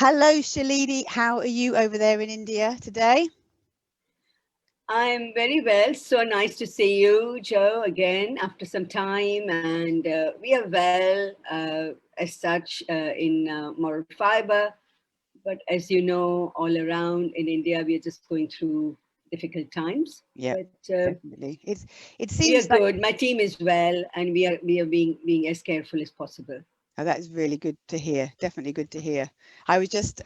Hello, Shailini. How are you over there in India today? I'm very well. So nice to see you, Joe, again after some time. And we are well as such in moral fiber. But as you know, all around in India, we are just going through difficult times. Yeah, But definitely. It we are seems like good. My team is well, and we are being as careful as possible. oh, that is really good to hear. Definitely good to hear. I was just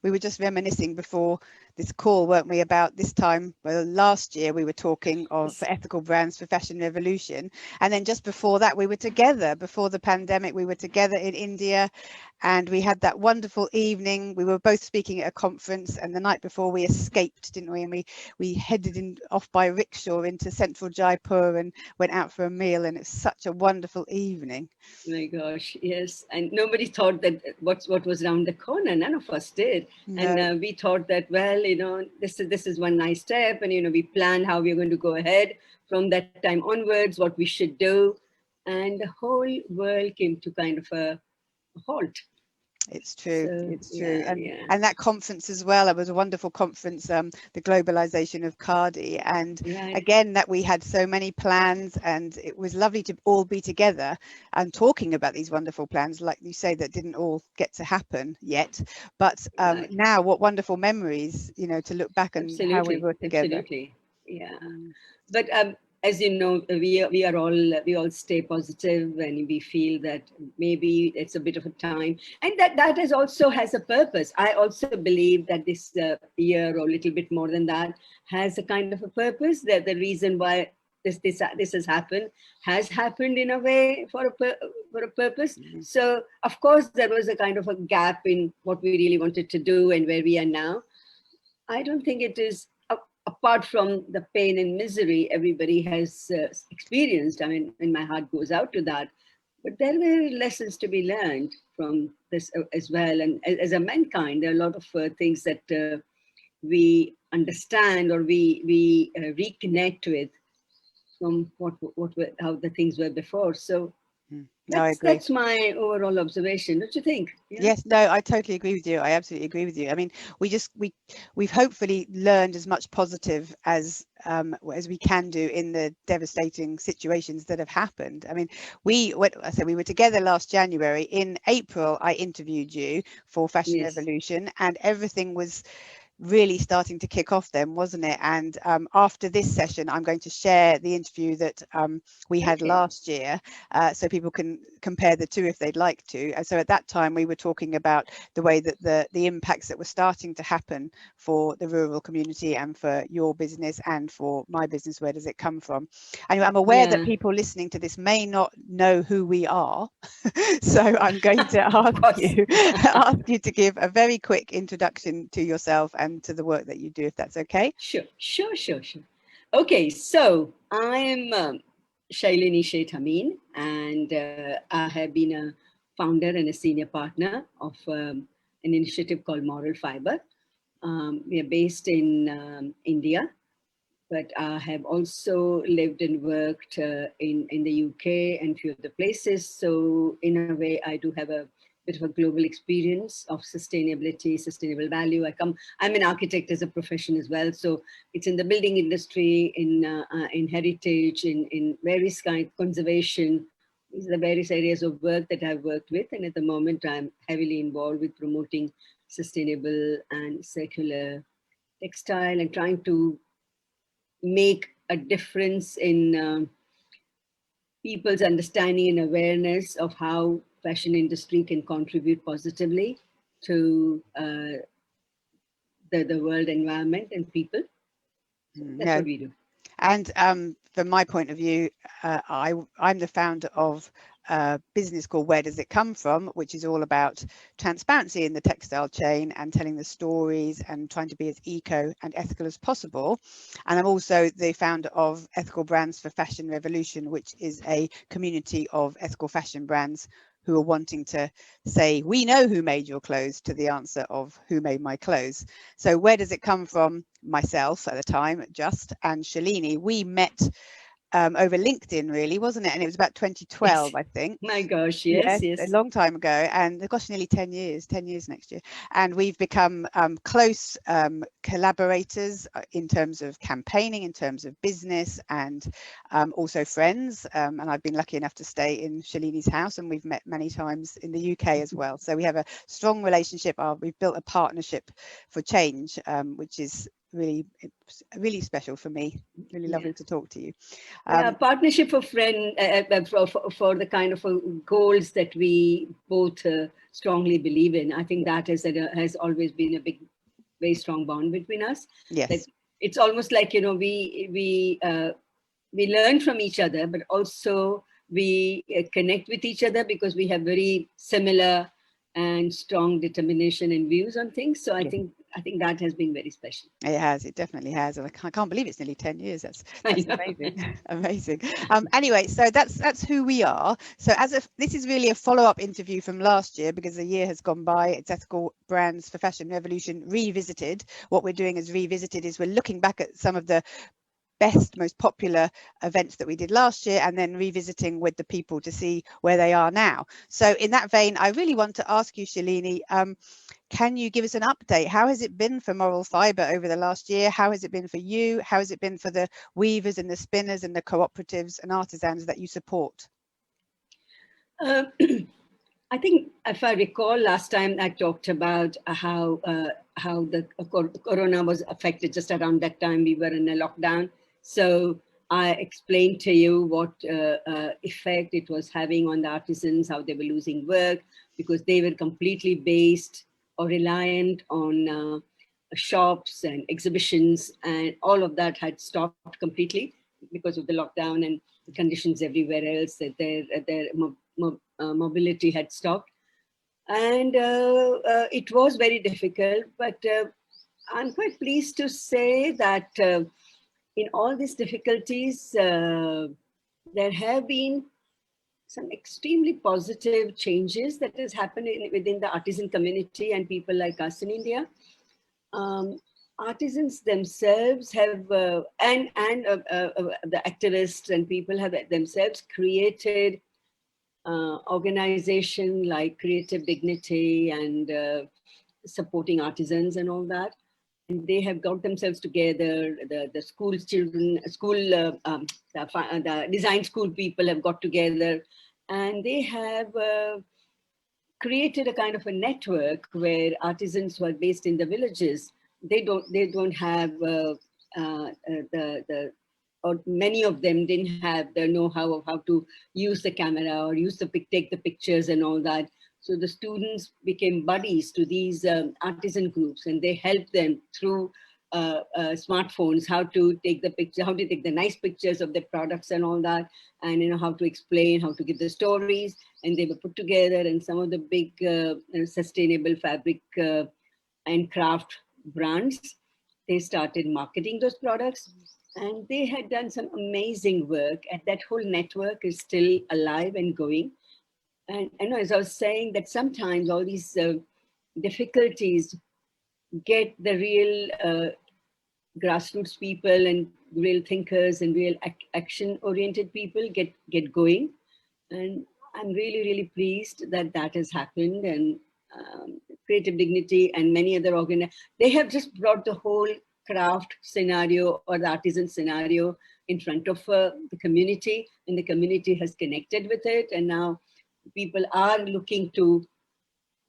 we were just reminiscing before this call, weren't we, about this time, well, last year we were talking of for ethical brands for Fashion Revolution, and then just before that we were together before the pandemic. We were together in India, and we had that wonderful evening. We were both speaking at a conference, and the night before we escaped, didn't we? And we headed in off by rickshaw into central Jaipur and went out for a meal, and it's such a wonderful evening. My gosh, yes. And nobody thought that what was around the corner. None of us did. And No. we thought that, well, this is one nice step, and we planned how we are going to go ahead from that time onwards, what we should do, and the whole world came to kind of a halt. It's true. So It's true. yeah, And yeah, and that conference as well, it was a wonderful conference, the globalization of Cardi. And right. again, that we had so many plans, and it was lovely to all be together and talking about these wonderful plans, like you say, that didn't all get to happen yet. But Right. now what wonderful memories, to look back and how we Absolutely, were together. absolutely. Yeah. Mm. But as you know, we all stay positive, and we feel that maybe it's a bit of a time, and that is also has a purpose. I also believe that this year, or a little bit more than that, has a kind of a purpose. That the reason why this has happened in a way for a purpose. Mhm. So of course there was a kind of a gap in what we really wanted to do and where we are now. I don't think it is apart from the pain and misery everybody has experienced. I mean, and my heart goes out to that. But there were lessons to be learned from this as well. And as a mankind, there are a lot of things that we understand, or we reconnect with from how the things were before. So Mm. No, I that's agree. that's my overall observation. Don't you think? Yeah. Yes, no, I totally agree with you. I absolutely agree with you. I mean, we've hopefully learned as much positive as we can do in the devastating situations that have happened. I mean, I said we were together last January. In April, I interviewed you for Fashion Yes. Revolution, and everything was really starting to kick off then, wasn't it? And after this session, I'm going to share the interview that we had Okay. last year, so people can compare the two if they'd like to. And so at that time, we were talking about the way that the impacts that were starting to happen for the rural community and for your business and for my business. Where does it come from? And I'm aware that Yeah. people listening to this may not know who we are, so I'm going to Of ask course. you ask you to give a very quick introduction to yourself and to the work that you do, if that's okay. Sure. Okay, so I'm Shailini Sheth Amin, and I have been a founder and a senior partner of an initiative called Moral Fiber. We are based in India, but I have also lived and worked in the UK and few other places. So in a way, I do have a bit of a global experience of sustainability, sustainable value. I'm an architect as a profession as well. So it's in the building industry, in heritage, in various kind conservation. These are the various areas of work that I've worked with. And at the moment, I'm heavily involved with promoting sustainable and circular textile and trying to make a difference in people's understanding and awareness of how fashion industry can contribute positively to the world environment and people. So that's what No. we do. And from my point of view, I'm the founder of a business called Where Does It Come From, which is all about transparency in the textile chain and telling the stories and trying to be as eco and ethical as possible. And I'm also the founder of Ethical Brands for Fashion Revolution, which is a community of ethical fashion brands who are wanting to say, we know who made your clothes, to the answer of who made my clothes. So where does it come from? Myself at the time, and Shailini, we met over LinkedIn, really, wasn't it? And it was about 2012, Yes. I think. My gosh, Yes, yes, a yes. long time ago, and gosh, nearly 10 years next year. And we've become close collaborators in terms of campaigning, in terms of business, and also friends. And I've been lucky enough to stay in Shailini's house, and we've met many times in the UK as well. So we have a strong relationship. We've built a partnership for change, which is really special for me. Really Yeah. lovely to talk to you. Yeah, partnership for for the kind of goals that we both strongly believe in. I think that has always been a very strong bond between us. That Yes. it's almost like, you know, we learn from each other, but also we connect with each other because we have very similar and strong determination and views on things. So Yes. I think that has been very special. It has. It definitely has, and I can't believe it's nearly 10 years. I That's know. amazing, amazing. Anyway, so that's who we are. So this is really a follow-up interview from last year because a year has gone by. It's Ethical Brands for Fashion Revolution Revisited. What we're doing is Revisited is we're looking back at some of the best, most popular events that we did last year, and then revisiting with the people to see where they are now. So in that vein, I really want to ask you, Shailini, can you give us an update? How has it been for Moralfibre over the last year? How has it been for you? How has it been for the weavers and the spinners and the cooperatives and artisans that you support? I think if I recall last time I talked about how the corona was affected just around that time we were in a lockdown. So I explained to you what effect it was having on the artisans, how they were losing work because they were completely based or reliant on shops and exhibitions, and all of that had stopped completely because of the lockdown and the conditions everywhere else. That their mobility had stopped, and it was very difficult. But I'm quite pleased to say that in all these difficulties, there have been some extremely positive changes that has happened within the artisan community and people like us in India. Um, Artisans themselves have, and the activists and people have themselves created organization like Creative Dignity and supporting artisans and all that. And they have got themselves together. The school children, the design school people have got together, and they have created a kind of a network where artisans who are based in the villages, they don't have the or many of them didn't have the know-how of how to use the camera or take the pictures and all that. So the students became buddies to these artisan groups, and they helped them through smartphones how to take the picture, how to take the nice pictures of the products and all that, and how to explain, how to give the stories. And they were put together, and some of the big sustainable fabric and craft brands, they started marketing those products, and they had done some amazing work, and that whole network is still alive and going. And I know, as I was saying, that sometimes all these difficulties get the real grassroots people and real thinkers and real action oriented people get going. And I'm really pleased that that has happened. And Creative Dignity and many other they have just brought the whole craft scenario or the artisan scenario in front of the community, and the community has connected with it. And now people are looking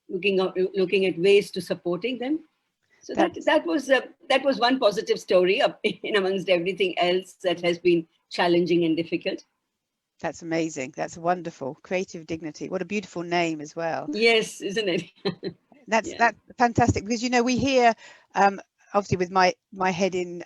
at ways to supporting them. So That's that was one positive story in amongst everything else that has been challenging and difficult. that's amazing. That's wonderful. Creative Dignity. What a beautiful name as well. Yes, isn't it? That's Yeah. fantastic because we hear obviously with my head in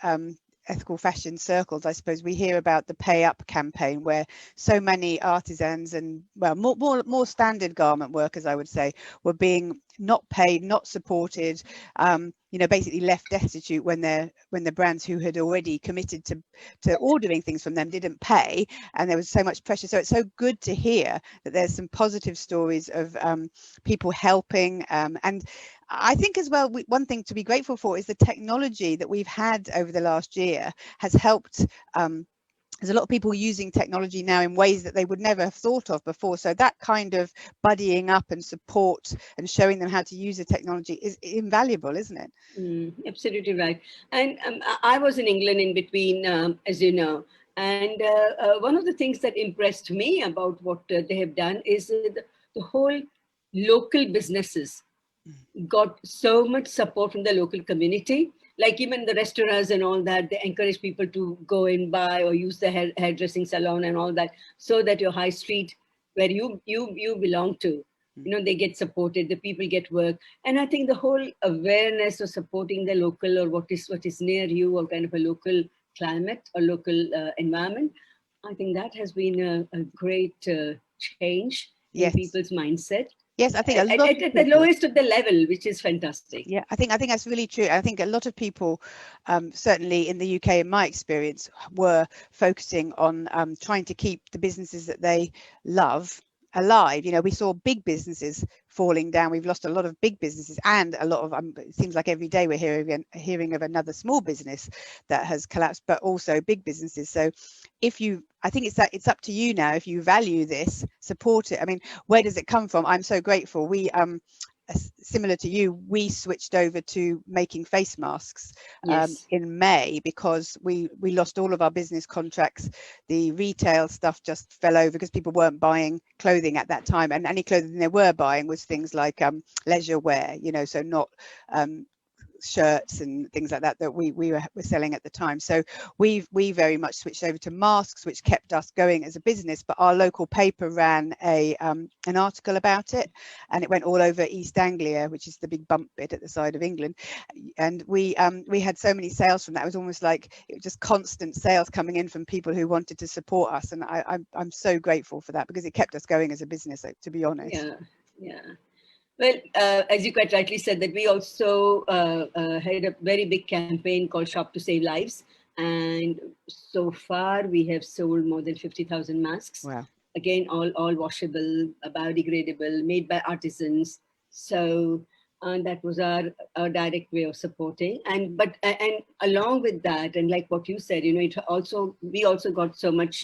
ethical fashion circles, I suppose we hear about the Pay Up campaign where so many artisans and more standard garment workers, I would say, were being not paid, not supported, basically left destitute when the brands who had already committed to ordering things from them didn't pay, and there was so much pressure. So it's so good to hear that there's some positive stories of people helping, and I think as well, one thing to be grateful for is the technology that we've had over the last year has helped there's a lot of people using technology now in ways that they would never have thought of before. So that kind of buddying up and support and showing them how to use the technology is invaluable, isn't it? Absolutely right. And I was in England in between, as you know. And one of the things that impressed me about what they have done is the whole local businesses got so much support from the local community. Like even the restaurants and all that, they encourage people to go and buy or use the hairdressing salon and all that, so that your high street where you belong to, they get supported, the people get work. And I think the whole awareness of supporting the local, or what is near you, or kind of a local climate or local environment, I think that has been a great change in Yes. people's mindset. Yes, I think a lot at the lowest of the level, which is fantastic. Yeah, I think that's really true. I think a lot of people, certainly in the UK, in my experience, were focusing on trying to keep the businesses that they love alive. We saw big businesses falling down. We've lost a lot of big businesses, and a lot of it seems like every day we're hearing of another small business that has collapsed, but also big businesses. So I think it's up to you now. If you value this, support it. I mean, where does it come from? I'm so grateful. We similar to you, we switched over to making face masks in May, because we lost all of our business contracts. The retail stuff just fell over because people weren't buying clothing at that time, and any clothing they were buying was things like leisure wear, so not shirts and things like that we were selling at the time. So we very much switched over to masks, which kept us going as a business. But our local paper ran an article about it, and it went all over East Anglia, which is the big bump bit at the side of England. And we had so many sales from that. It was almost like it was just constant sales coming in from people who wanted to support us, and I'm so grateful for that, because it kept us going as a business, to be honest. Yeah. Well, as you quite rightly said, that we also had a very big campaign called Shop to Save Lives. And so far, we have sold more than 50,000 masks. Wow. Again, all washable, biodegradable, made by artisans. So that was our direct way of supporting. And along with that, and like what you said, we also got so much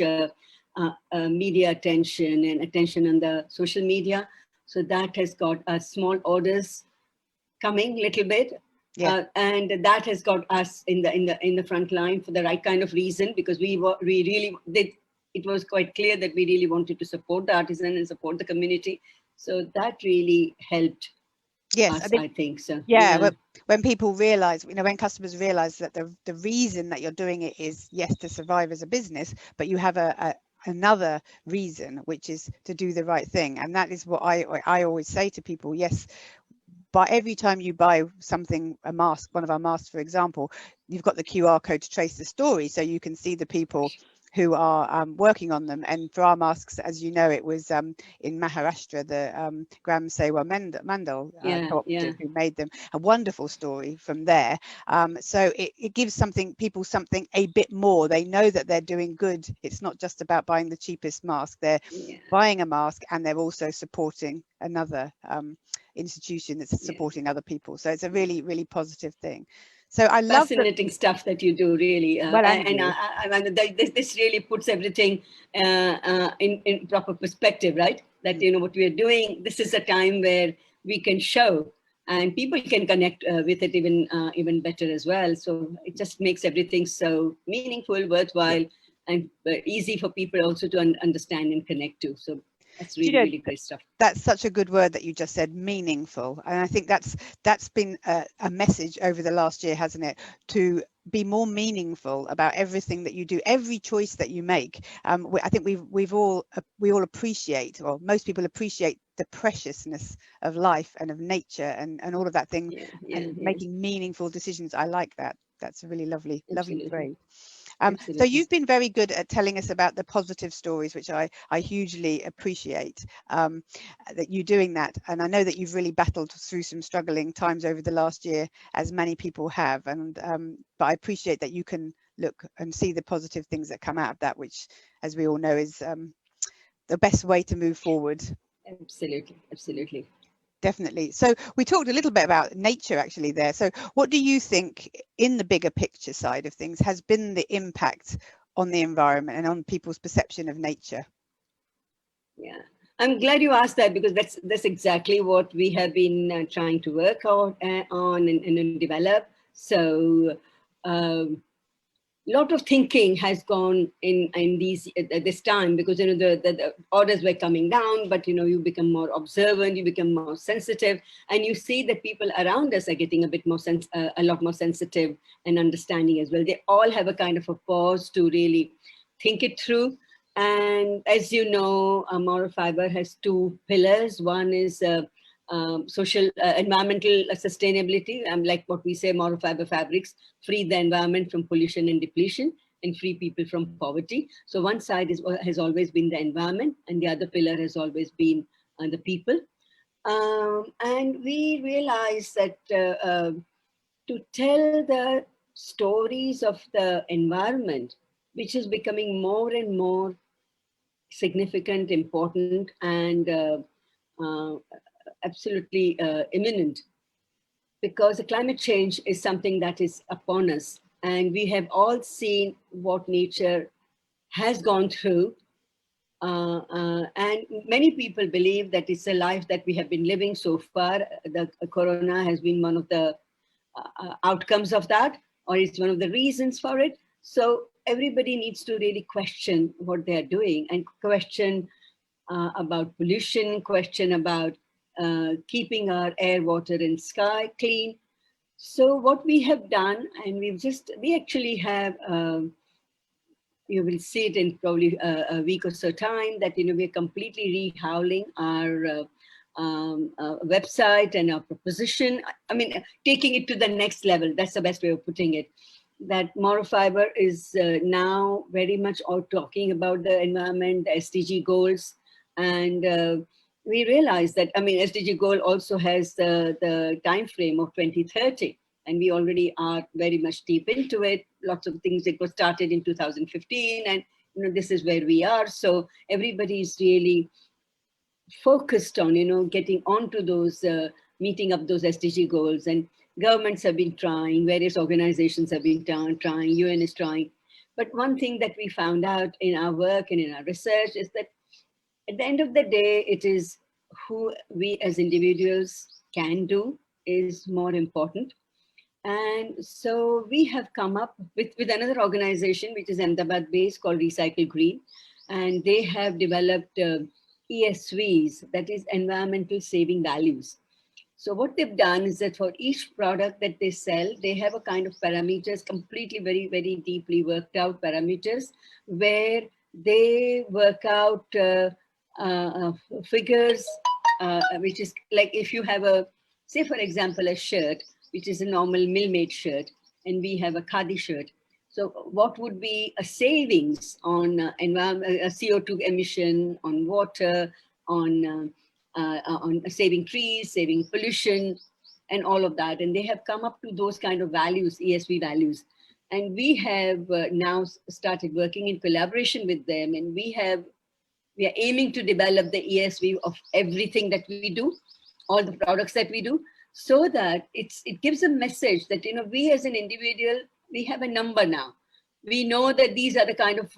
media attention and attention on the social media. So that has got us small orders coming little bit, and that has got us in the front line for the right kind of reason, because we really did. It was quite clear that we really wanted to support the artisan and support the community. So that really helped. Yes, us, I think so. Yeah, when people realize, when customers realize that the reason that you're doing it is, yes, to survive as a business, but you have another reason, which is to do the right thing. And that is what I always say to people. Yes, but every time you buy something, a mask, one of our masks, for example, you've got the QR code to trace the story, so you can see the people who are working on them. And for our masks, as you know, it was in Maharashtra, the Gram Sewa Mandal cooperative who made them. A wonderful story from there. So it gives people something a bit more. They know that they're doing good. It's not just about buying the cheapest mask. They're buying a mask, and they're also supporting another institution that's supporting other people. So it's a really, really positive thing. So I love fascinating stuff that you do, really. This really puts everything in proper perspective, right? That what we are doing. This is a time where we can show, and people can connect with it even better as well. So it just makes everything so meaningful, worthwhile, and easy for people also to understand and connect to. So that's really, really great stuff. That's such a good word that you just said, meaningful. And I think that's been a message over the last year, hasn't it? To be more meaningful about everything that you do, every choice that you make. I think we all appreciate, or most people appreciate, the preciousness of life and of nature and all of that thing, making meaningful decisions. I like that. That's a really lovely phrase. So you've been very good at telling us about the positive stories, which I hugely appreciate, that you're doing that. And I know that you've really battled through some struggling times over the last year, as many people have. And but I appreciate that you can look and see the positive things that come out of that, which, as we all know, is the best way to move forward. Absolutely. Definitely. So we talked a little bit about nature actually there. So what do you think, in the bigger picture side of things, has been the impact on the environment and on people's perception of nature. Yeah, I'm glad you asked that, because that's exactly what we have been trying to work on and develop. So lot of thinking has gone in these at this time, because the orders were coming down, but you become more observant, you become more sensitive, and you see that people around us are getting a bit more a lot more sensitive and understanding as well. They all have a kind of a pause to really think it through. And as you know, Moral Fiber has two pillars. One is social, environmental sustainability, like what we say, Moralfibre Fabrics, free the environment from pollution and depletion, and free people from poverty. So one side has always been the environment, and the other pillar has always been the people. And we realized that to tell the stories of the environment, which is becoming more and more significant, important, and uh, absolutely imminent, because the climate change is something that is upon us, and we have all seen what nature has gone through. And many people believe that it's a life that we have been living so far. The corona has been one of the outcomes of that, or it's one of the reasons for it. So everybody needs to really question what they are doing, and question about pollution, question about keeping our air, water, and sky clean. So what we have done, and we actually have, you will see it in probably a week or so time, that we're completely rehowling our website and our proposition. I mean, taking it to the next level. That's the best way of putting it. That Moral Fiber is now very much out talking about the environment, the SDG goals, and we realize that, I mean, SDG goal also has the time frame of 2030, and we already are very much deep into it. Lots of things, it was started in 2015, and this is where we are. So everybody is really focused on getting onto those, meeting up those SDG goals. And governments have been trying, various organizations have been trying, UN is trying. But one thing that we found out in our work and in our research is that at the end of the day, it is who we as individuals can do is more important. And so we have come up with another organization, which is Ahmedabad based, called Recycle Green. And they have developed ESVs, that is environmental saving values. So what they've done is that for each product that they sell, they have a kind of parameters, completely very, very deeply worked out parameters, where they work out figures, which is like, if you have say for example, a shirt, which is a normal mill-made shirt, and we have a khadi shirt. So what would be a savings on CO2 emission, on water, on saving trees, saving pollution, and all of that. And they have come up to those kind of values, ESV values. And we have now started working in collaboration with them, and we are aiming to develop the ESV of everything that we do, all the products that we do, so that it gives a message that we as an individual, we have a number now. We know that these are the kind of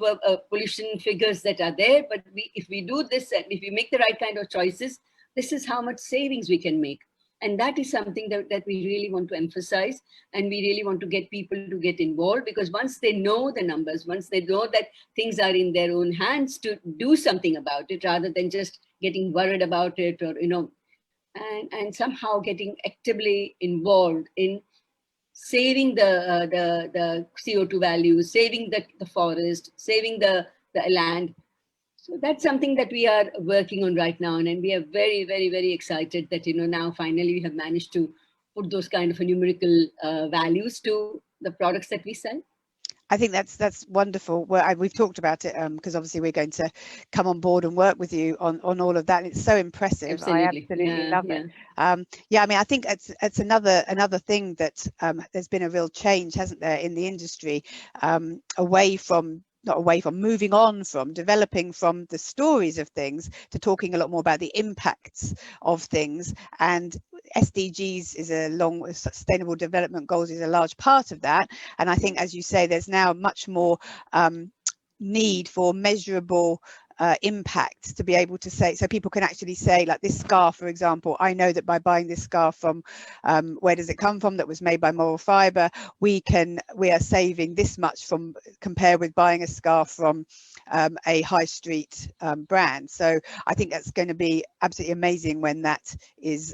pollution figures that are there, but if we do this, and if we make the right kind of choices, this is how much savings we can make. And that is something that we really want to emphasize, and we really want to get people to get involved, because once they know the numbers, once they know that things are in their own hands to do something about it, rather than just getting worried about it, or and somehow getting actively involved in saving the CO2 values, saving the forest, saving the land. So that's something that we are working on right now, and we are very, very, very excited that now finally we have managed to put those kind of numerical values to the products that we sell. I think that's wonderful. Well, we've talked about it because obviously we're going to come on board and work with you on all of that. It's so impressive. Absolutely. I absolutely love it. Yeah, I mean, I think it's another thing that there's been a real change, hasn't there, in the industry, moving on from developing from the stories of things to talking a lot more about the impacts of things. And SDGs is Sustainable Development Goals is a large part of that. And I think, as you say, there's now much more need for measurable impact to be able to say, so people can actually say, like this scarf, for example, I know that by buying this scarf from where does it come from, that was made by Moralfibre, we are saving this much from, compared with buying a scarf from a high street brand. So I think that's going to be absolutely amazing when that is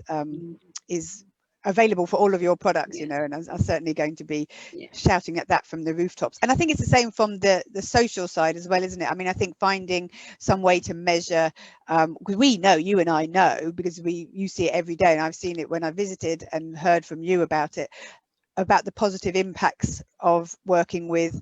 available for all of your products, you know, and I'm certainly going to be shouting at that from the rooftops. And I think it's the same from the social side as well, isn't it? I mean, I think finding some way to measure, because we know, you and I know, because you see it every day, and I've seen it when I visited and heard from you about it, about the positive impacts of working with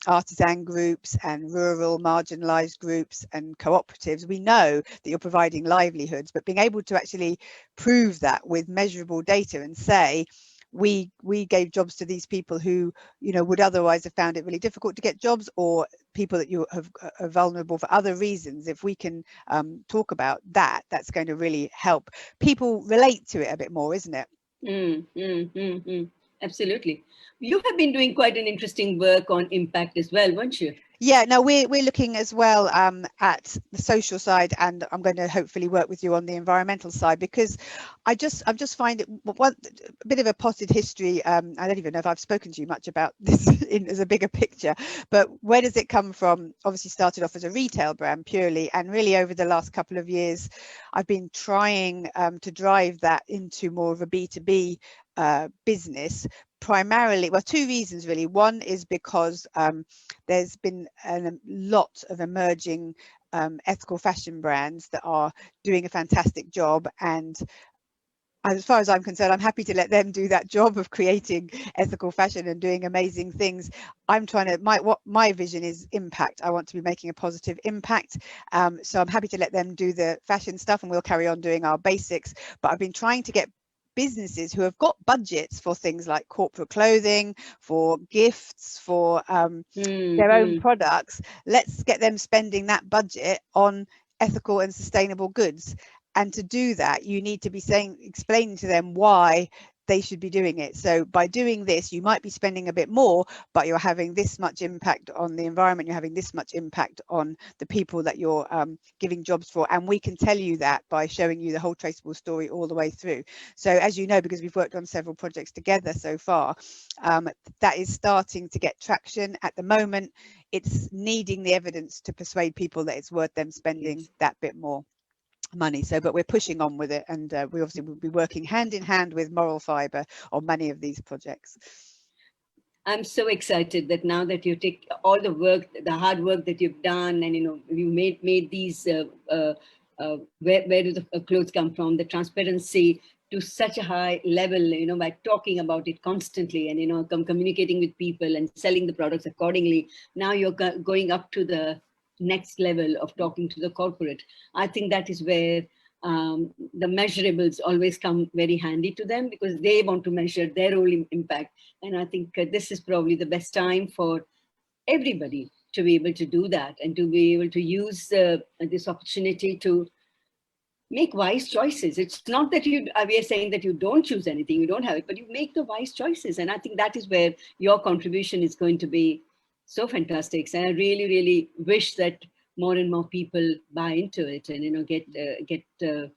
artisan groups and rural marginalized groups and cooperatives. We know that you're providing livelihoods, but being able to actually prove that with measurable data and say, we gave jobs to these people who, you know, would otherwise have found it really difficult to get jobs, or people that you have are vulnerable for other reasons. If we can talk about that, that's going to really help people relate to it a bit more, isn't it? Absolutely. You have been doing quite an interesting work on impact as well, weren't you? Yeah, no, we're looking as well at the social side, and I'm going to hopefully work with you on the environmental side, because I just find it a bit of a potted history. I don't even know if I've spoken to you much about this as a bigger picture, but where does it come from? Obviously started off as a retail brand purely, and really over the last couple of years I've been trying to drive that into more of a B2B business, primarily, well, two reasons really. One is because there's been a lot of emerging ethical fashion brands that are doing a fantastic job, and as far as I'm concerned, I'm happy to let them do that job of creating ethical fashion and doing amazing things. I'm trying to, what my vision is impact. I want to be making a positive impact. So I'm happy to let them do the fashion stuff, and we'll carry on doing our basics. But I've been trying to get businesses who have got budgets for things like corporate clothing, for gifts, for their own products. Let's get them spending that budget on ethical and sustainable goods. And to do that, you need to be explaining to them why they should be doing it. So by doing this, you might be spending a bit more, but you're having this much impact on the environment, you're having this much impact on the people that you're giving jobs for. And we can tell you that by showing you the whole traceable story all the way through. So as you know, because we've worked on several projects together so far, that is starting to get traction. At the moment, it's needing the evidence to persuade people that it's worth them spending that bit more money. So, but we're pushing on with it, and we obviously will be working hand in hand with Moralfibre on many of these projects. I'm so excited that now that you take all the work, the hard work that you've done, and you made these where do the clothes come from, the transparency to such a high level, by talking about it constantly, and communicating with people and selling the products accordingly. Now you're going up to the next level of talking to the corporate. I think that is where the measurables always come very handy to them, because they want to measure their own impact. And I think this is probably the best time for everybody to be able to do that, and to be able to use this opportunity to make wise choices. It's not that we are saying that you don't choose anything, you don't have it, but you make the wise choices. And I think that is where your contribution is going to be so fantastic. And I really, really wish that more and more people buy into it and get the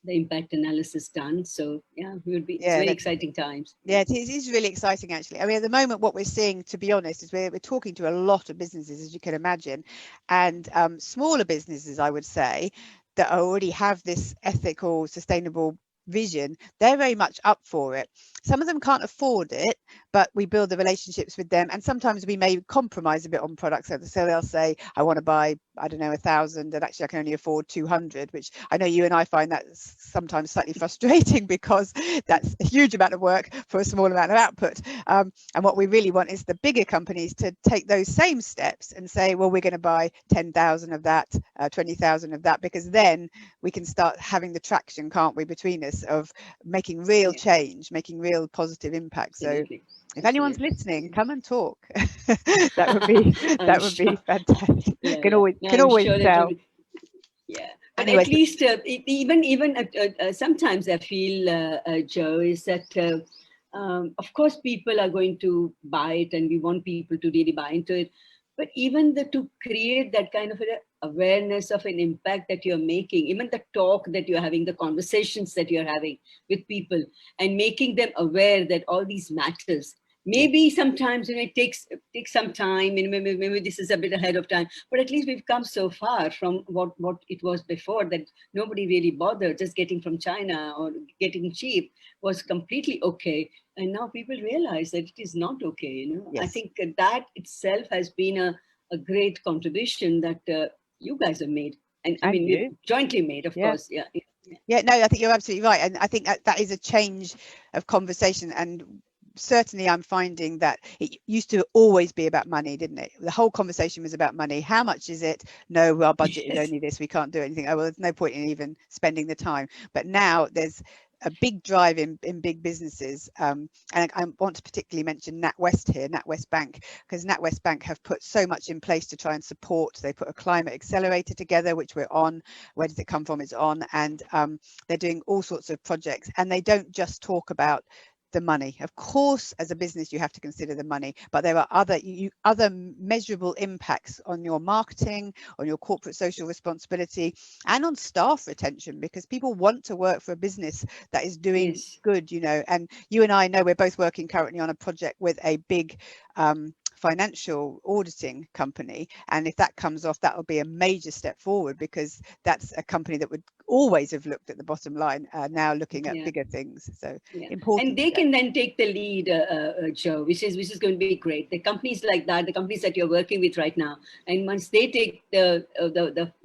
impact analysis done. So yeah, it's very exciting times. Yeah, it is really exciting, actually. I mean, at the moment, what we're seeing, to be honest, is we're talking to a lot of businesses, as you can imagine, and smaller businesses, I would say, that already have this ethical, sustainable vision. They're very much up for it. Some of them can't afford it, but we build the relationships with them, and sometimes we may compromise a bit on products. So they'll say, I want to buy, I don't know, 1,000, and actually I can only afford 200, which I know you and I find that sometimes slightly frustrating, because that's a huge amount of work for a small amount of output. And what we really want is the bigger companies to take those same steps and say, well, we're going to buy 10,000 of that, 20,000 of that, because then we can start having the traction, can't we, between us, of making real change, making real positive impact. Absolutely. So if anyone's listening, come and talk. that would be fantastic. Can always tell. Yeah, but anyway, at least even sometimes I feel, Joe, is that of course people are going to buy it, and we want people to really buy into it. But even to create that kind of an awareness of an impact that you're making, even the talk that you're having, the conversations that you're having with people, and making them aware that all these matters. Yeah. Maybe sometimes it takes some time, and maybe this is a bit ahead of time, but at least we've come so far from what it was before, that nobody really bothered. Just getting from China or getting cheap was completely okay, and now people realize that it is not okay. I Yes. think that itself has been a great contribution that you guys have made, and I And mean you. jointly made, of Yeah. course. Yeah. Yeah, no, I think you're absolutely right. And I think that is a change of conversation. And certainly I'm finding that it used to always be about money, didn't it? The whole conversation was about money. How much is it? No, our budget is Yes. only this. We can't do anything. Oh, well, there's no point in even spending the time. But now there's a big drive in big businesses. And I want to particularly mention NatWest here, NatWest Bank, because NatWest Bank have put so much in place to try and support. They put a climate accelerator together, which we're on. Where does it come from? It's on. And they're doing all sorts of projects, and they don't just talk about the money. Of course, as a business, you have to consider the money, but there are other measurable impacts on your marketing, on your corporate social responsibility, and on staff retention, because people want to work for a business that is doing Yes. good, and you and I know we're both working currently on a project with a big financial auditing company, and if that comes off, that will be a major step forward, because that's a company that would always have looked at the bottom line, now looking at Yeah. bigger things. So Yeah, and important they step. can then take the lead, Joe, which is going to be great. The companies like that, the companies that you're working with right now, and once they take the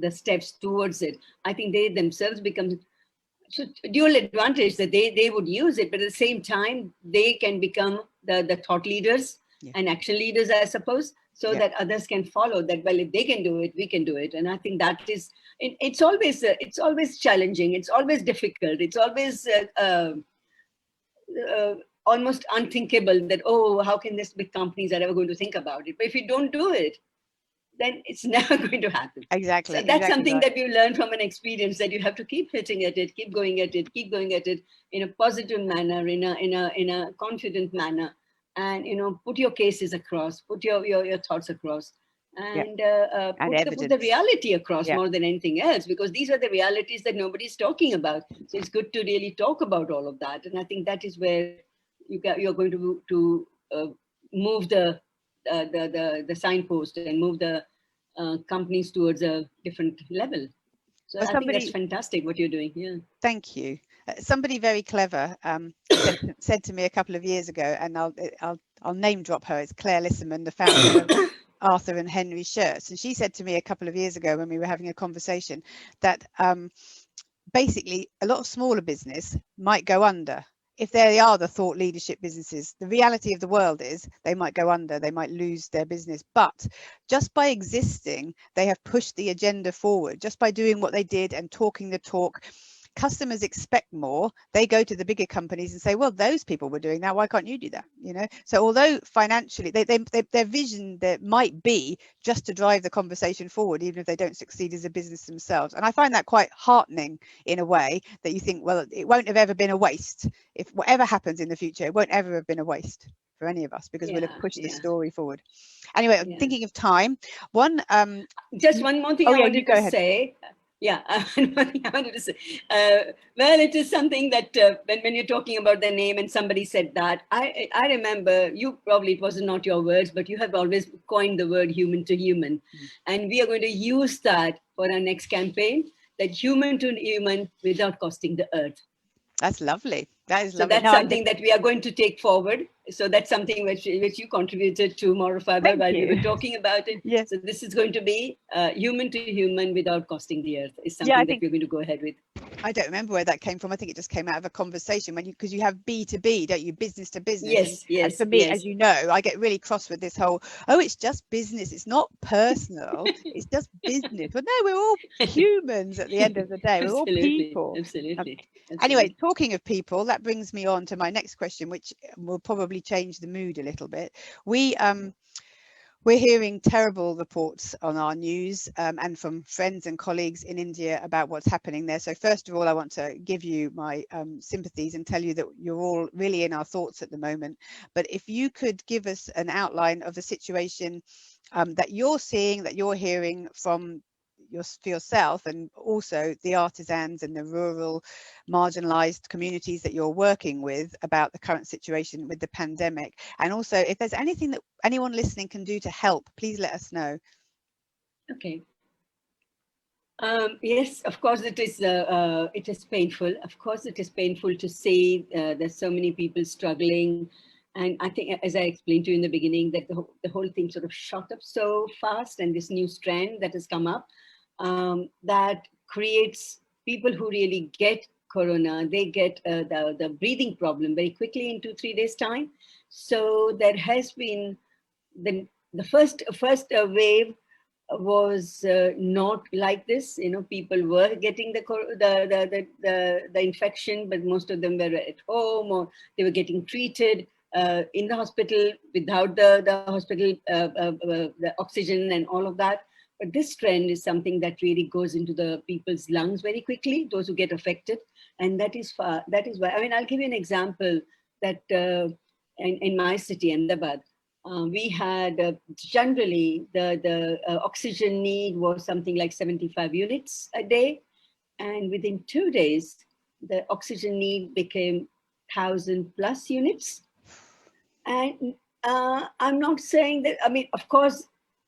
steps towards it, I think they themselves become so dual advantage, that they would use it, but at the same time they can become the thought leaders Yeah. and action leaders, I suppose, so Yeah. that others can follow that. Well, if they can do it, we can do it. And I think that is it's always challenging, it's always difficult, it's always uh, almost unthinkable that, oh, how can this big companies are ever going to think about it? But if you don't do it, then it's never going to happen. So that's Exactly something right. that you learn from an experience, that you have to keep hitting at it, keep going at it, keep going at it in a positive manner, in a confident manner, and put your cases across, put your thoughts across, Yeah. and And put the evidence. reality across Yeah. more than anything else, because these are the realities that nobody's talking about. So it's good to really talk about all of that, and I think that is where you're going to move the signpost and move the companies towards a different level. So Well, I think that's somebody, fantastic what you're doing. Yeah. thank you. Somebody very clever said to me a couple of years ago, and I'll name drop her. It's Claire Lissaman, the founder of Arthur and Henry Shirts, and she said to me a couple of years ago when we were having a conversation that basically a lot of smaller business might go under. If they are the thought leadership businesses, the reality of the world is they might go under, they might lose their business. But just by existing, they have pushed the agenda forward. Just by doing what they did and talking the talk, customers expect more. They go to the bigger companies and say, well, those people were doing that, why can't you do that? So although financially their vision that might be just to drive the conversation forward, even if they don't succeed as a business themselves. And I find that quite heartening, in a way, that you think, well, it won't have ever been a waste. If whatever happens in the future, it won't ever have been a waste for any of us, because we'll have pushed the Yeah. story forward. Anyway, I'm Yeah. thinking of time. Just one more thing Oh I yeah, you wanted go to ahead. say. Yeah, one more thing I wanted to say. Well, it is something that when you're talking about the name and somebody said that, I remember it was not your words, but you have always coined the word human to human. And we are going to use that for our next campaign, that human to human without costing the earth. That's lovely. That is So lovely. that's No, something that we are going to take forward. So that's something which you contributed to Moralfibre thank while we you. were talking about it. Yeah. So this is going to be human to human without costing the earth, is Yeah, I something that think we're going to go ahead with. I don't remember where that came from. I think it just came out of a conversation because you have B2B, don't you? Business to business. And Yes, for me, yes. as you know, I get really cross with this whole, oh, it's just business. It's not personal. It's just business. But no, we're all humans at the end of the day. We're all Absolutely, people. absolutely, Anyway, absolutely. talking of people, that brings me on to my next question, which will probably change the mood a little bit. We're hearing terrible reports on our news and from friends and colleagues in India about what's happening there. So first of all, I want to give you my sympathies and tell you that you're all really in our thoughts at the moment. But if you could give us an outline of the situation that you're seeing, that you're hearing from for yourself, and also the artisans and the rural marginalized communities that you're working with about the current situation with the pandemic. And also, if there's anything that anyone listening can do to help, please let us know. Okay. Yes, of course it is painful. Of course it is painful to see there's so many people struggling. And I think, as I explained to you in the beginning, that the whole thing sort of shot up so fast, and this new strand that has come up, that creates people who really get corona, they get the breathing problem very quickly in 2-3 days time. So there has been the first wave was not like this. You know, people were getting the infection, but most of them were at home, or they were getting treated in the hospital without the hospital the oxygen and all of that. But this trend is something that really goes into the people's lungs very quickly, those who get affected, and that is why. I mean, I'll give you an example that in my city, Ahmedabad. We had generally the oxygen need was something like 75 units a day, and within 2 days the oxygen need became 1,000 plus units. And I'm not saying that, I mean, of course,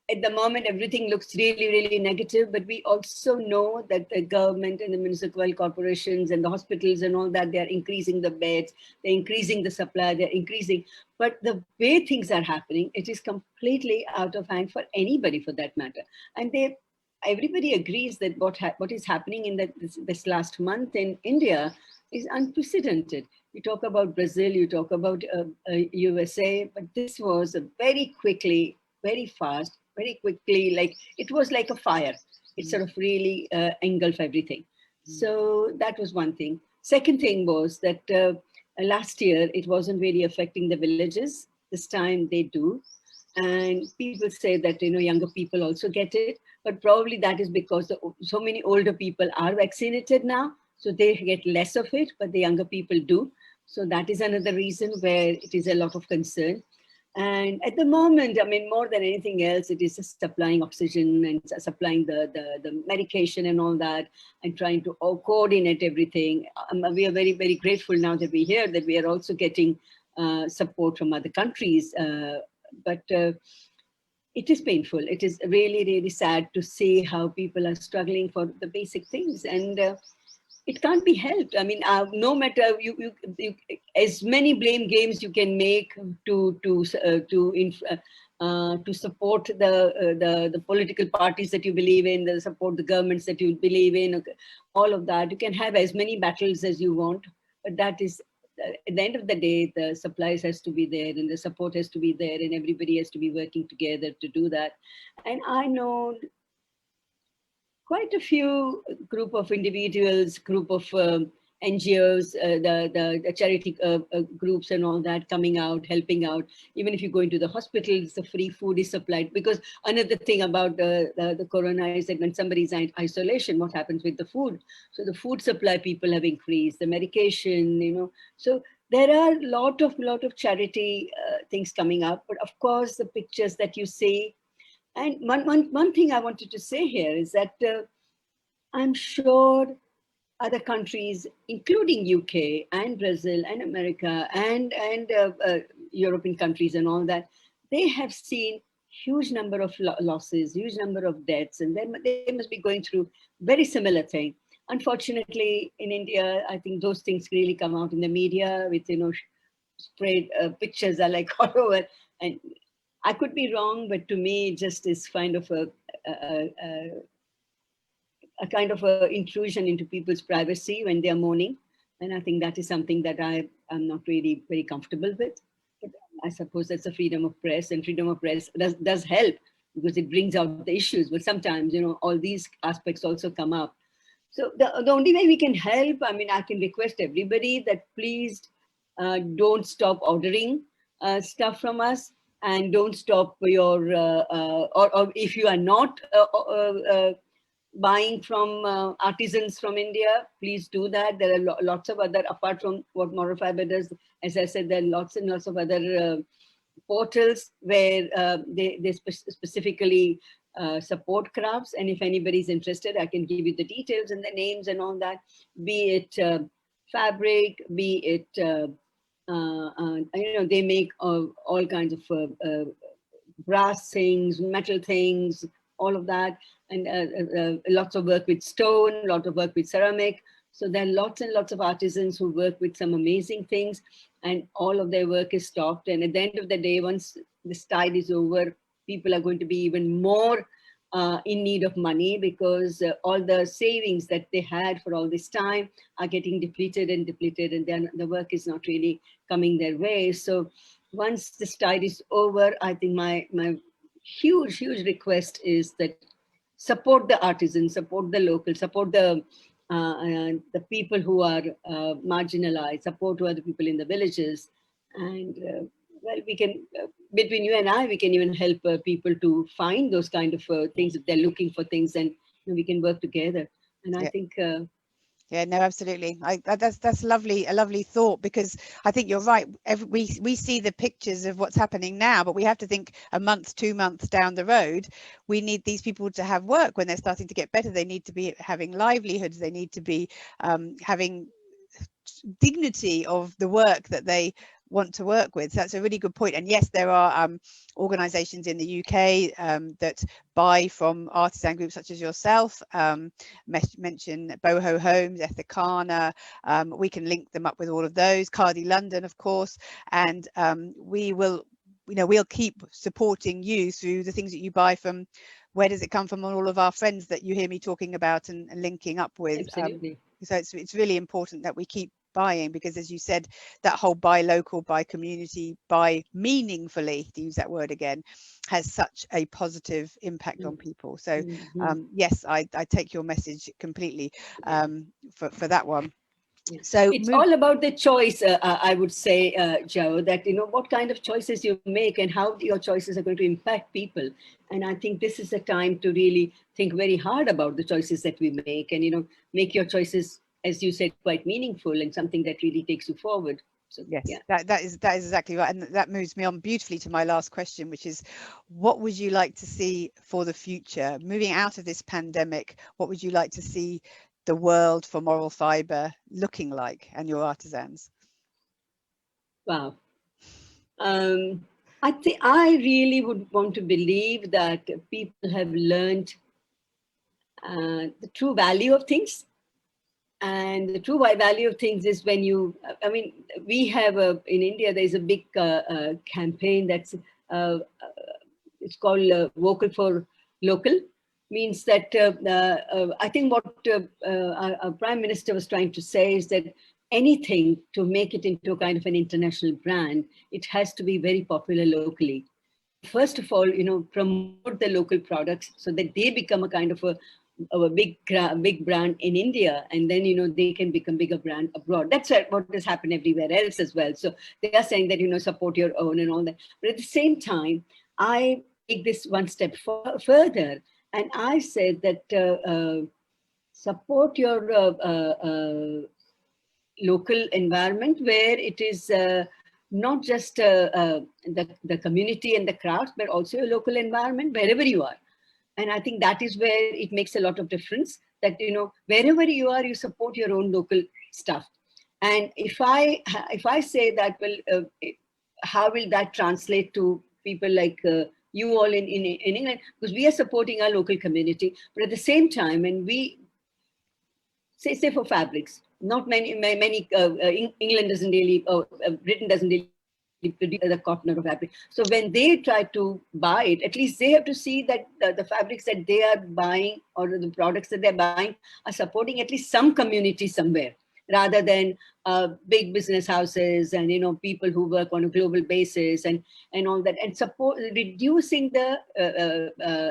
at the moment, everything looks really, really negative, but we also know that the government and the municipal corporations and the hospitals and all that, they're increasing the beds, they're increasing the supply, they're increasing. But the way things are happening, it is completely out of hand for anybody for that matter. And everybody agrees that what is happening in this last month in India is unprecedented. You talk about Brazil, you talk about USA, but this was a very quickly, very fast, very quickly, like it was like a fire. It sort of really engulfed everything. So that was one thing. Second thing was that last year it wasn't really affecting the villages. This time they do. And people say that, you know, younger people also get it, but probably that is because so many older people are vaccinated now, so they get less of it, but the younger people do. So that is another reason where it is a lot of concern. And at the moment, I mean, more than anything else, it is just supplying oxygen and supplying the medication and all that, and trying to coordinate everything. We are very, very grateful now that we hear that we are also getting support from other countries. But it is painful. It is really, really sad to see how people are struggling for the basic things. And it can't be helped. I mean, no matter you as many blame games you can make to support the political parties that you believe in, the support the governments that you believe in, all of that. You can have as many battles as you want, but that is at the end of the day, the supplies has to be there and the support has to be there, and everybody has to be working together to do that. And I know quite a few group of individuals, group of NGOs, the charity groups and all that coming out, helping out. Even if you go into the hospitals, the free food is supplied. Because another thing about the corona is that when somebody's in isolation, what happens with the food? So the food supply people have increased, the medication, you know. So there are a lot of charity things coming up. But of course, the pictures that you see. And one thing I wanted to say here is that I'm sure other countries, including UK and Brazil and America and European countries and all that, they have seen huge number of losses, huge number of deaths, and they must be going through very similar thing. Unfortunately, in India, I think those things really come out in the media with, you know, sprayed pictures are like all over. And I could be wrong, but to me, it just is kind of a kind of a intrusion into people's privacy when they are mourning. And I think that is something that I am not really very comfortable with. But I suppose that's the freedom of press, and freedom of press does help because it brings out the issues. But sometimes, you know, all these aspects also come up. So the only way we can help, I mean, I can request everybody that please don't stop ordering stuff from us. and don't stop your, or if you are not buying from artisans from India, please do that. There are lots of other, apart from what Moralfibre does, as I said, there are lots and lots of other portals where they specifically support crafts. And if anybody's interested, I can give you the details and the names and all that, be it fabric, be it, they make all kinds of brass things, metal things, all of that, and lots of work with stone, lot of work with ceramic. So there are lots and lots of artisans who work with some amazing things, and all of their work is stopped. And at the end of the day, once this tide is over, people are going to be even more in need of money, because all the savings that they had for all this time are getting depleted, and then the work is not really coming their way. So once this tide is over, I think my huge request is that support the artisans, support the local, support the people who are marginalized, support to other people in the villages. And well, we can, between you and I, we can even help people to find those kind of things if they're looking for things, and we can work together. And I think yeah, no, absolutely. That's lovely, a lovely thought, because I think you're right. We see the pictures of what's happening now, but we have to think a month, 2 months down the road. We need these people to have work when they're starting to get better. They need to be having livelihoods. They need to be having dignity of the work that they want to work with. So that's a really good point. And yes, there are organizations in the UK that buy from artisan groups such as yourself. Mention Boho Homes, Ethicana. We can link them up with all of those. Cardi London, of course. And we will, we'll keep supporting you through the things that you buy from. Where does it come from? On all of our friends that you hear me talking about and linking up with. Absolutely. So it's really important that we keep buying, because as you said, that whole buy local, buy community, buy meaningfully, to use that word again, has such a positive impact on people. So yes, I take your message completely for that one. So it's all about the choice, I would say, Joe, that what kind of choices you make and how your choices are going to impact people. And I think this is the time to really think very hard about the choices that we make, and make your choices, as you said, quite meaningful and something that really takes you forward. So yes, yeah, that is exactly right. And that moves me on beautifully to my last question, which is, what would you like to see for the future? Moving out of this pandemic, what would you like to see the world for Moralfibre looking like, and your artisans? wow. I think I really would want to believe that people have learned the true value of things. And the true value of things is when we have in India, there's a big campaign that's, it's called Vocal for Local. Means that I think what our Prime Minister was trying to say is that anything to make it into a kind of an international brand, it has to be very popular locally. First of all, promote the local products so that they become a kind of a big brand in India, and then they can become bigger brand abroad. That's what has happened everywhere else as well. So they are saying that support your own and all that. But at the same time, I take this one step further, and I said that support your local environment, where it is not just the community and the crafts, but also your local environment wherever you are. And I think that is where it makes a lot of difference, that wherever you are, you support your own local stuff. And if I say that, well, how will that translate to people like you all in England? Because we are supporting our local community, but at the same time, and we say for fabrics, not many England doesn't really, Britain doesn't really produce the cotton or fabric. So when they try to buy it, at least they have to see that the fabrics that they are buying or the products that they're buying are supporting at least some community somewhere, rather than big business houses and people who work on a global basis and all that, and support reducing the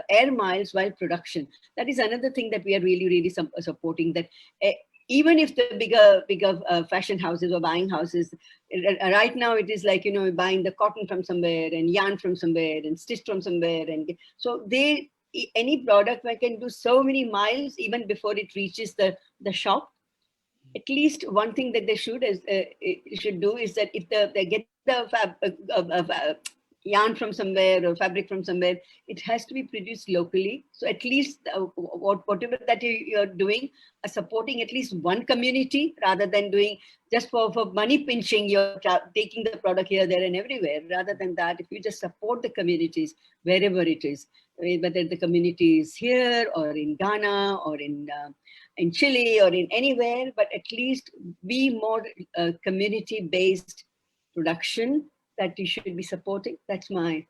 air miles while production. That is another thing that we are really supporting, that even if the bigger fashion houses or buying houses, right now it is like, buying the cotton from somewhere and yarn from somewhere and stitch from somewhere. And so any product I can do so many miles even before it reaches the shop. At least one thing that they should do is that if they get the yarn from somewhere or fabric from somewhere, it has to be produced locally. So at least whatever that you're doing, supporting at least one community rather than doing just for money pinching, you're taking the product here, there and everywhere. Rather than that, if you just support the communities wherever it is, whether the community is here or in Ghana or in Chile or in anywhere, but at least be more community-based production that you should be supporting. That's I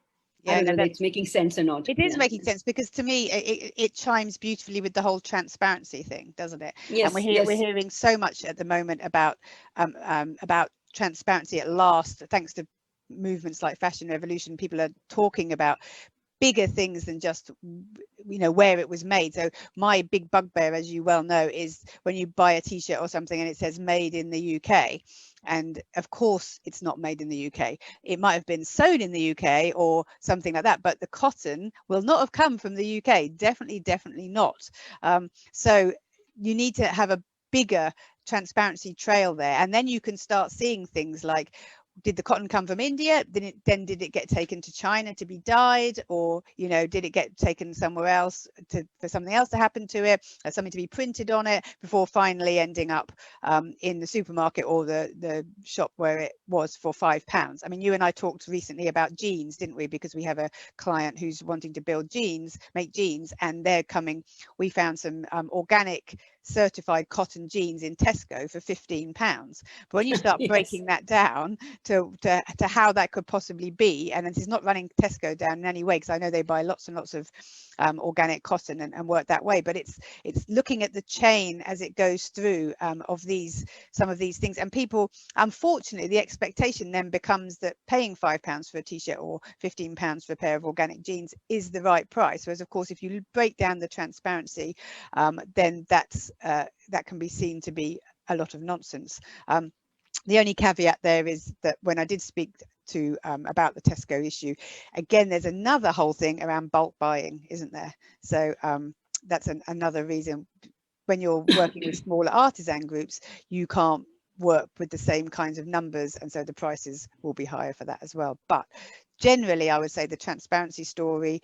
don't know whether it's making sense or not. It is making sense, because to me, it chimes beautifully with the whole transparency thing, doesn't it? Yes, and we're hearing so much at the moment about transparency at last, thanks to movements like Fashion Revolution. People are talking about bigger things than just where it was made. So my big bugbear, as you well know, is when you buy a t-shirt or something and it says made in the UK, and of course it's not made in the UK. It might have been sewn in the UK or something like that, but the cotton will not have come from the UK. Definitely not. So you need to have a bigger transparency trail there, and then you can start seeing things like, did the cotton come from India? Then did it get taken to China to be dyed, or did it get taken somewhere else for something else to happen to it, or something to be printed on it, before finally ending up in the supermarket or the shop where it was for £5? I mean, you and I talked recently about jeans, didn't we? Because we have a client who's wanting to make jeans, and they're coming. We found some organic certified cotton jeans in Tesco for £15. But when you start breaking that down to how that could possibly be, and this is not running Tesco down in any way, because I know they buy lots and lots of organic cotton and work that way, but it's looking at the chain as it goes through of some of these things. And people, unfortunately, the expectation then becomes that paying £5 for a t-shirt or £15 for a pair of organic jeans is the right price. Whereas, of course, if you break down the transparency, then that can be seen to be a lot of nonsense. The only caveat there is that when I did speak to about the Tesco issue, again, there's another whole thing around bulk buying, isn't there? So that's another reason. When you're working with smaller artisan groups, you can't work with the same kinds of numbers, and so the prices will be higher for that as well. But generally, I would say the transparency story,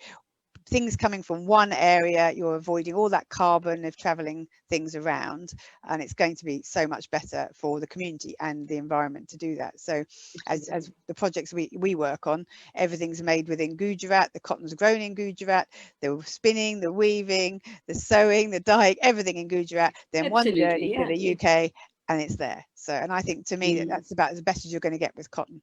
things coming from one area, you're avoiding all that carbon of traveling things around, and it's going to be so much better for the community and the environment to do that. So as the projects we work on, everything's made within Gujarat, the cotton's grown in Gujarat, the spinning, the weaving, the sewing, the dyeing, everything in Gujarat, then one journey to the UK and it's there. So, and I think, to me, that's about as best as you're going to get with cotton.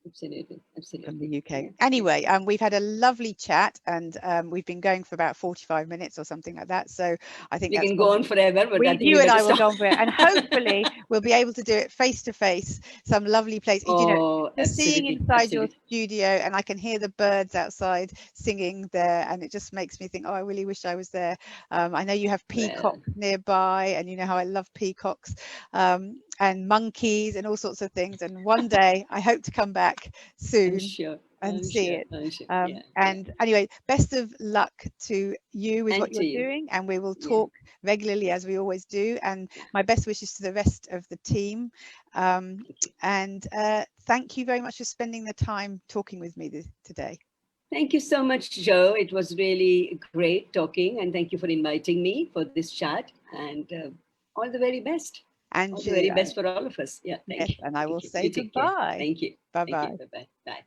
Absolutely. From the UK. Anyway, we've had a lovely chat, and we've been going for about 45 minutes or something like that. So I think we can go on forever, but I think you and I will go on forever, and hopefully we'll be able to do it face to face, some lovely place. Just seeing inside your studio, and I can hear the birds outside singing there, and it just makes me think, oh, I really wish I was there. I know you have peacocks nearby, and you know how I love peacocks. And monkeys and all sorts of things, and one day I hope to come back soon and see it. And anyway, best of luck to you with what you're doing, and we will talk regularly as we always do, and my best wishes to the rest of the team. And thank you very much for spending the time talking with me today. Thank you so much, Joe. It was really great talking, and thank you for inviting me for this chat, and all the very best. And all the very best for all of us. Yeah, thank you. And I will say goodbye. Thank you. Bye-bye. Bye-bye. Bye.